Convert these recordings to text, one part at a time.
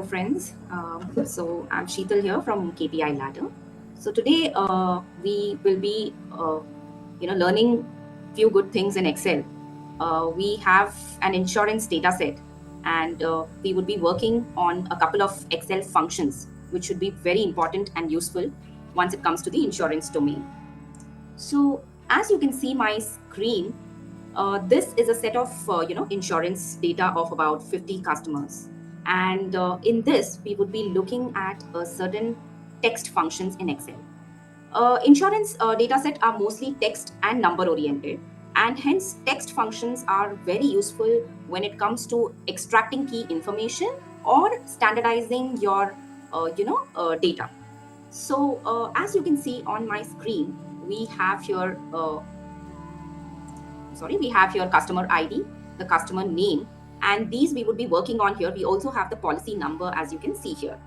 friends. So I'm Sheetal here from KPI Ladder. So today we will be, learning few good things in Excel. We have an insurance data set, and we would be working on a couple of Excel functions, which should be very important and useful once it comes to the insurance domain. So as you can see my screen, this is a set of insurance data of about 50 customers, and in this we would be looking at certain text functions in Excel. Insurance data set are mostly text and number oriented, and hence text functions are very useful when it comes to extracting key information or standardizing your data. So as you can see on my screen, we have here we have here customer ID, the customer name, and these we would be working on here. We also have the policy number, as you can see here.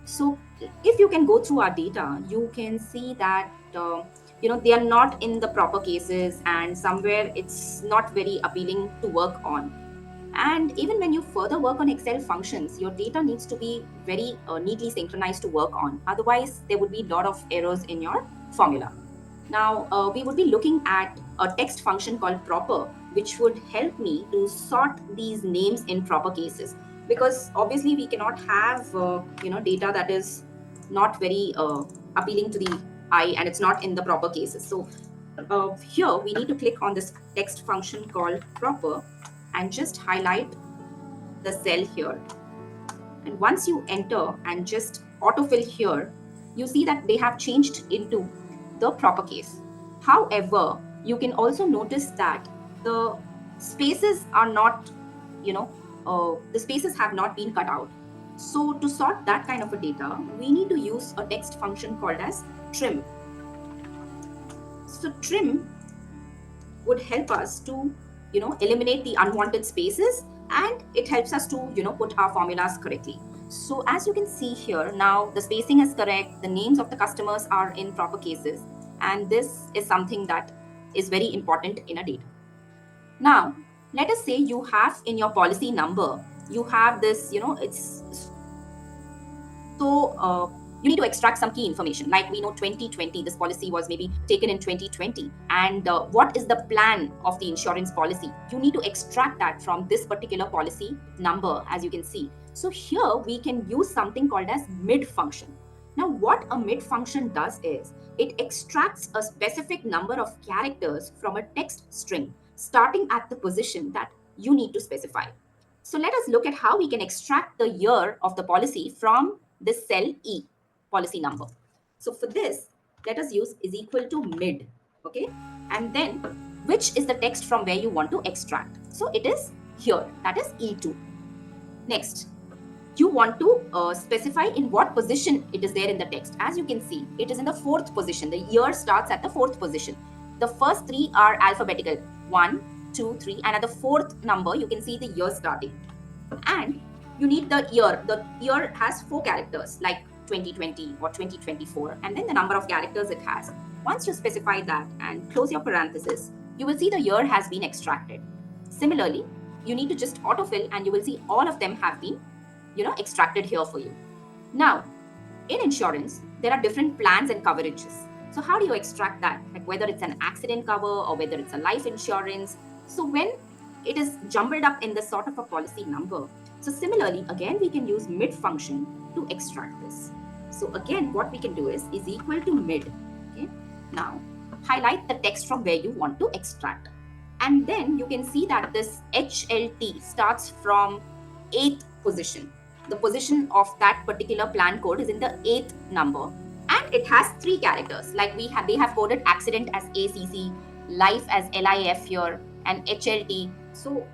So if you can go through our data, you can see that they are not in the proper cases, and somewhere it's not very appealing to work on. And even when you further work on Excel functions, your data needs to be very neatly synchronized to work on. Otherwise, there would be a lot of errors in your formula. Now, we would be looking at a text function called proper, which would help me to sort these names in proper cases. Because obviously, we cannot have data that is not very appealing to the eye, and it's not in the proper cases. So here we need to click on this text function called proper and just highlight the cell here. And once you enter and just autofill here, you see that they have changed into the proper case. However, you can also notice that the spaces are not, the spaces have not been cut out. So to sort that kind of a data, we need to use a text function called as trim. So trim would help us to, eliminate the unwanted spaces, and it helps us to, put our formulas correctly. So as you can see here, now the spacing is correct, the names of the customers are in proper cases, and this is something that is very important in a data. Now, let us say you have in your policy number, you have this, it's so you need to extract some key information. Like we know 2020, this policy was maybe taken in 2020. And what is the plan of the insurance policy? You need to extract that from this particular policy number, as you can see. So here we can use something called as mid function. Now, what a mid function does is it extracts a specific number of characters from a text string, starting at the position that you need to specify. So let us look at how we can extract the year of the policy from this cell E, policy number. So for this, let us use is equal to mid, okay? And then which is the text from where you want to extract. So it is here, that is E2. Next, you want to specify in what position it is there in the text. As you can see, it is in the fourth position. The year starts at the fourth position. The first three are alphabetical, 1, 2, 3, and at the fourth number, you can see the year starting. And you need the year. The year has 4 characters, like 2020 or 2024, and then the number of characters it has. Once you specify that and close your parenthesis, you will see the year has been extracted. Similarly, you need to just autofill, and you will see all of them have been extracted here for you. Now, in insurance, there are different plans and coverages. So how do you extract that? Like whether it's an accident cover or whether it's a life insurance. So when it is jumbled up in this sort of a policy number, so similarly, again, we can use mid function to extract this. So again, what we can do is equal to mid. Okay. Now, highlight the text from where you want to extract. And then you can see that this HLT starts from 8th position. The position of that particular plan code is in the 8th number, and it has 3 characters. Like they have coded accident as ACC, life as LIF here, and HLT. So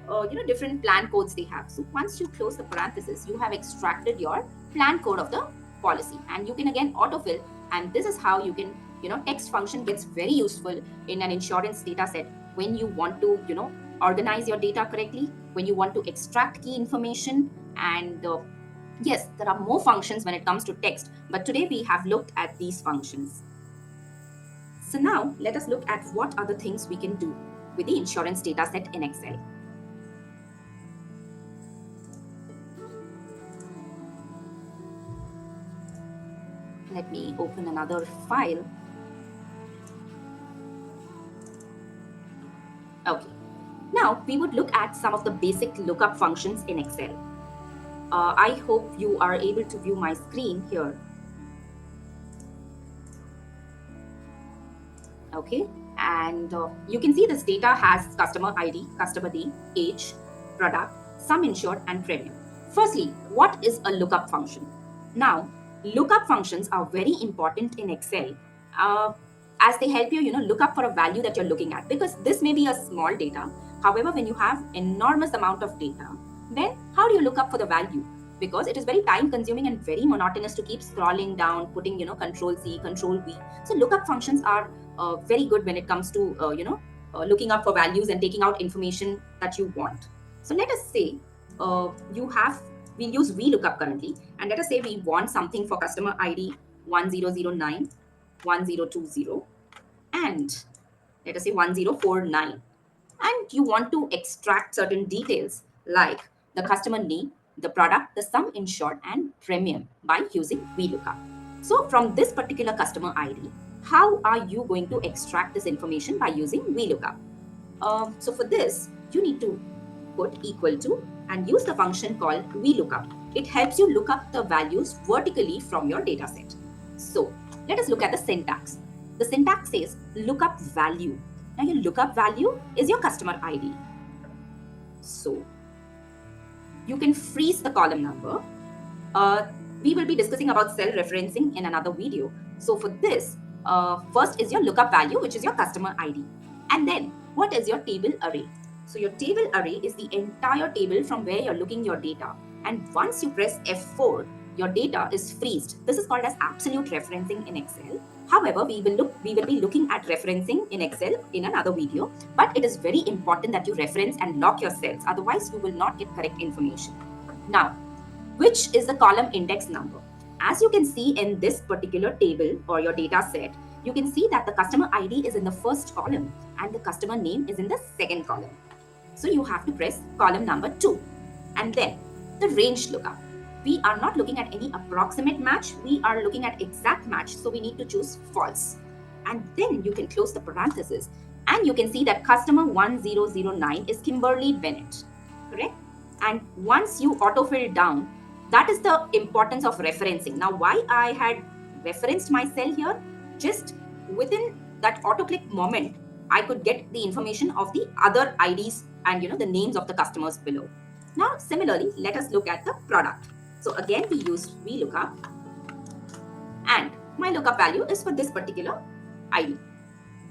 different plan codes they have. So once you close the parenthesis, you have extracted your plan code of the policy, and you can again autofill. And this is how you can text function gets very useful in an insurance data set when you want to organize your data correctly, when you want to extract key information. And yes, there are more functions when it comes to text, but today we have looked at these functions. So now let us look at what other things we can do with the insurance data set in Excel. Let me open another file. Okay. Now we would look at some of the basic lookup functions in Excel. I hope you are able to view my screen here. Okay, and you can see this data has customer ID, customer name, age, product, sum insured, and premium. Firstly, what is a lookup function? Now, lookup functions are very important in Excel as they help you, look up for a value that you're looking at, because this may be a small data. However, when you have enormous amount of data, then how do you look up for the value? Because it is very time consuming and very monotonous to keep scrolling down, putting, control C, control V. So lookup functions are very good when it comes to, looking up for values and taking out information that you want. So let us say we use VLOOKUP currently, and let us say we want something for customer ID 1009, 1020, and let us say 1049. And you want to extract certain details like the customer name, the product, the sum insured, and premium by using VLOOKUP. So from this particular customer ID, how are you going to extract this information by using VLOOKUP? So for this, you need to put equal to and use the function called VLOOKUP. It helps you look up the values vertically from your data set. So let us look at the syntax. The syntax says lookup value. Now your lookup value is your customer ID. So you can freeze the column number. We will be discussing about cell referencing in another video. So for this, first is your lookup value, which is your customer ID. And then what is your table array? So your table array is the entire table from where you're looking your data. And once you press F4, your data is freezed. This is called as absolute referencing in Excel. However, we will be looking at referencing in Excel in another video, but it is very important that you reference and lock your cells. Otherwise, you will not get correct information. Now, which is the column index number? As you can see in this particular table or your data set, you can see that the customer ID is in the first column and the customer name is in the second column. So you have to press column number 2. And then the range lookup. We are not looking at any approximate match. We are looking at exact match. So we need to choose false. And then you can close the parenthesis. And you can see that customer 1009 is Kimberly Bennett. Correct? And once you autofill down, that is the importance of referencing. Now, why I had referenced my cell here, just within that auto-click moment, I could get the information of the other IDs and the names of the customers below. Now, similarly, let us look at the product. So again, we use VLOOKUP, and my lookup value is for this particular ID.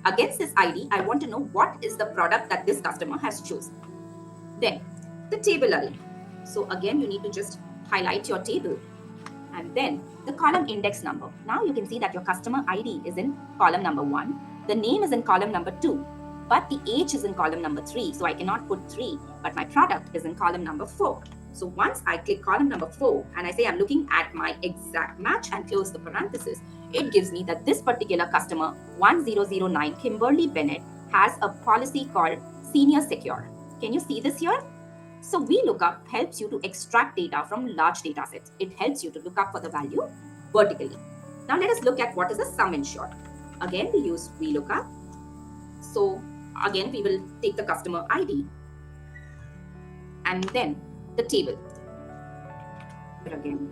Against this ID, I want to know what is the product that this customer has chosen. Then the table array. So again, you need to just highlight your table and then the column index number. Now you can see that your customer ID is in column number 1, the name is in column number 2, but the age is in column number 3. So I cannot put 3, but my product is in column number 4. So once I click column number 4 and I say I'm looking at my exact match and close the parenthesis, it gives me that this particular customer 1009 Kimberly Bennett has a policy called Senior Secure. Can you see this here? So VLOOKUP helps you to extract data from large data sets. It helps you to look up for the value vertically. Now let us look at what is a sum insured. Again, we use VLOOKUP. So again, we will take the customer ID and then the table. Again.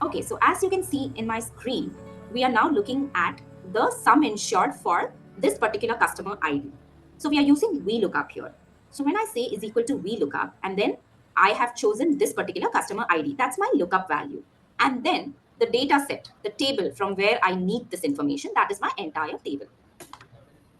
Okay, so as you can see in my screen, we are now looking at the sum insured for this particular customer ID. So we are using VLOOKUP here. So when I say is equal to VLOOKUP, and then I have chosen this particular customer ID, that's my lookup value. And then the data set, the table from where I need this information, that is my entire table.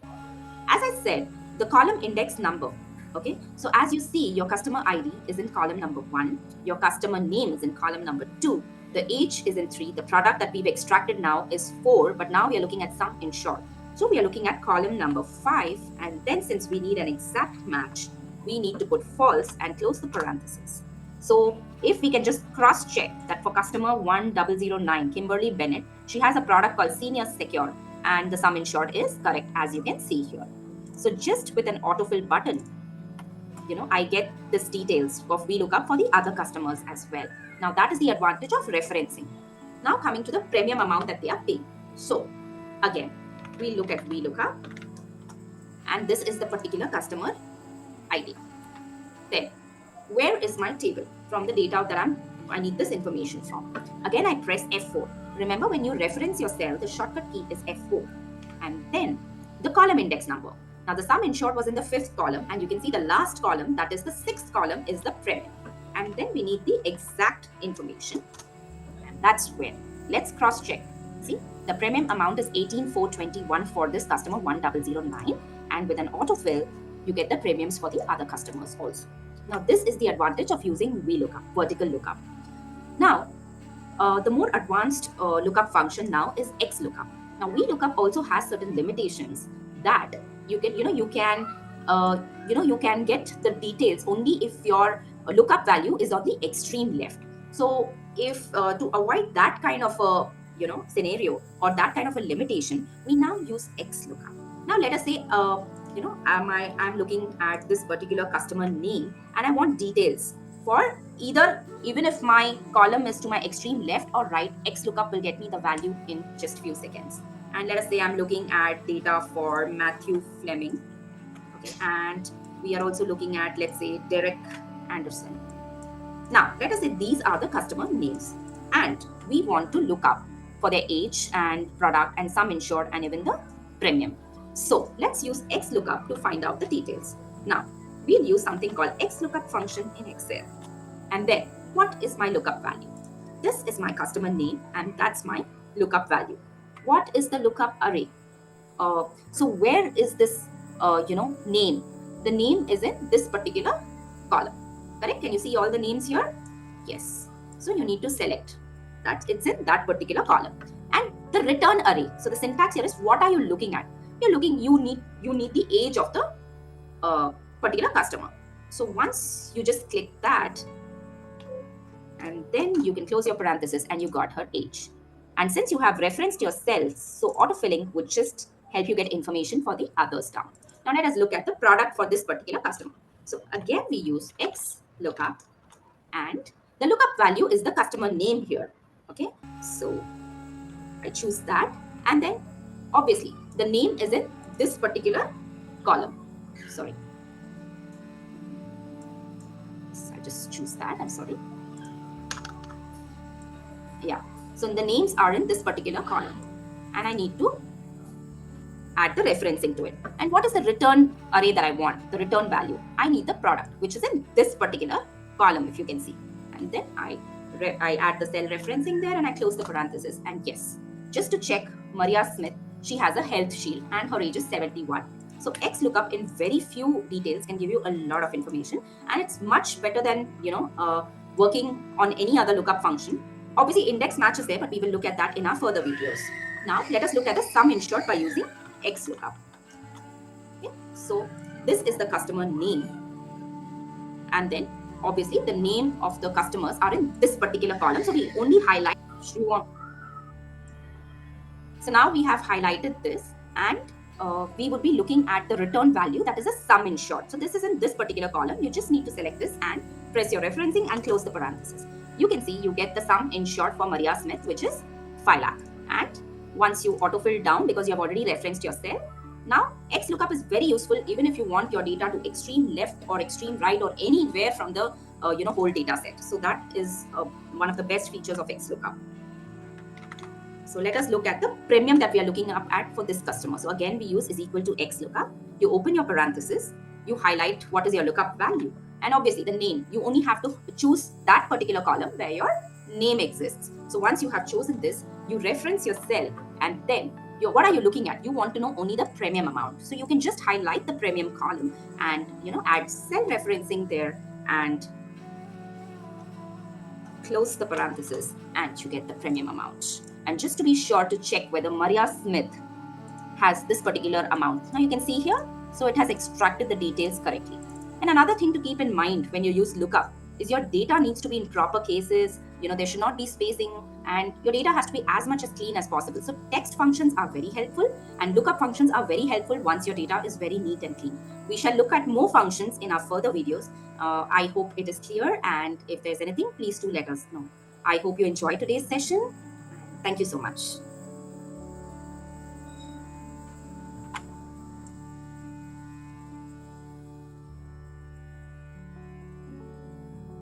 As I said, the column index number. Okay, so as you see, your customer ID is in column number 1, your customer name is in column number 2, the age is in 3, the product that we've extracted now is 4, but now we are looking at sum insured. So we are looking at column number 5, and then since we need an exact match, we need to put false and close the parenthesis. So if we can just cross-check that for customer 1009 Kimberly Bennett, she has a product called Senior Secure, and the sum insured is correct, as you can see here. So just with an autofill button, I get this details of VLOOKUP for the other customers as well. Now that is the advantage of referencing. Now coming to the premium amount that they are paying. So again, we look at VLOOKUP, and this is the particular customer ID. Then where is my table from the data that I need this information from? Again, I press F4. Remember, when you reference your cell, the shortcut key is F4, and then the column index number. Now the sum insured was in the 5th column, and you can see the last column, that is the 6th column, is the premium. And then we need the exact information, and that's where. Let's cross check. See, the premium amount is 18,421 for this customer 1009, and with an autofill, you get the premiums for the other customers also. Now this is the advantage of using VLOOKUP, vertical lookup. Now the more advanced lookup function now is XLOOKUP. Now VLOOKUP also has certain limitations that you can get the details only if your lookup value is on the extreme left. So if to avoid that kind of a scenario or that kind of a limitation, we now use XLOOKUP. Now let us say I'm looking at this particular customer name and I want details for either, even if my column is to my extreme left or right, XLOOKUP will get me the value in just few seconds. And let us say I'm looking at data for Matthew Fleming. Okay, and we are also looking at, let's say, Derek Anderson. Now, let us say these are the customer names, and we want to look up for their age and product and sum insured and even the premium. So let's use XLOOKUP to find out the details. Now, we'll use something called XLOOKUP function in Excel. And then, what is my lookup value? This is my customer name, and that's my lookup value. What is the lookup array? So where is this name? The name is in this particular column. Correct? Can you see all the names here? Yes. So you need to select that it's in that particular column. And the return array. So the syntax here is, what are you looking at? You need the age of the particular customer. So once you just click that, and then you can close your parenthesis and you got her age. And since you have referenced your cells, so autofilling would just help you get information for the others down. Now let us look at the product for this particular customer. So again, we use XLOOKUP, and the lookup value is the customer name here. Okay, so I choose that, and then obviously the name is in this particular column. Sorry. So I just choose that, I'm sorry. Yeah, so the names are in this particular column, and I need to add the referencing to it. And what is the return array that I want? The return value. I need the product, which is in this particular column, if you can see. And then I add the cell referencing there, and I close the parenthesis. And yes, just to check, Maria Smith, she has a health shield and her age is 71. So XLOOKUP in very few details can give you a lot of information, and it's much better than working on any other lookup function. Obviously index match is there, but we will look at that in our further videos. Now let us look at the sum insured by using XLOOKUP. Okay, so this is the customer name, and then obviously the name of the customers are in this particular column, so we only highlight. So now we have highlighted this, and we would be looking at the return value, that is a sum insured. So this is in this particular column. You just need to select this and press your referencing and close the parenthesis. You can see you get the sum insured for Maria Smith, which is 5 lakh. And once you autofill down, because you have already referenced your cell, now XLOOKUP is very useful even if you want your data to extreme left or extreme right or anywhere from the whole data set. So that is one of the best features of XLOOKUP. So let us look at the premium that we are looking up at for this customer. So again, we use is equal to XLOOKUP. You open your parenthesis, you highlight what is your lookup value, and obviously the name. You only have to choose that particular column where your name exists. So once you have chosen this, you reference your cell, and then what are you looking at? You want to know only the premium amount. So you can just highlight the premium column and add cell referencing there and close the parenthesis, and you get the premium amount. And just to be sure to check whether Maria Smith has this particular amount. Now you can see here, so it has extracted the details correctly. And another thing to keep in mind when you use lookup is your data needs to be in proper cases. There should not be spacing, and your data has to be as much as clean as possible. So text functions are very helpful, and lookup functions are very helpful once your data is very neat and clean. We shall look at more functions in our further videos. I hope it is clear, and if there's anything, please do let us know. I hope you enjoyed today's session. Thank you so much.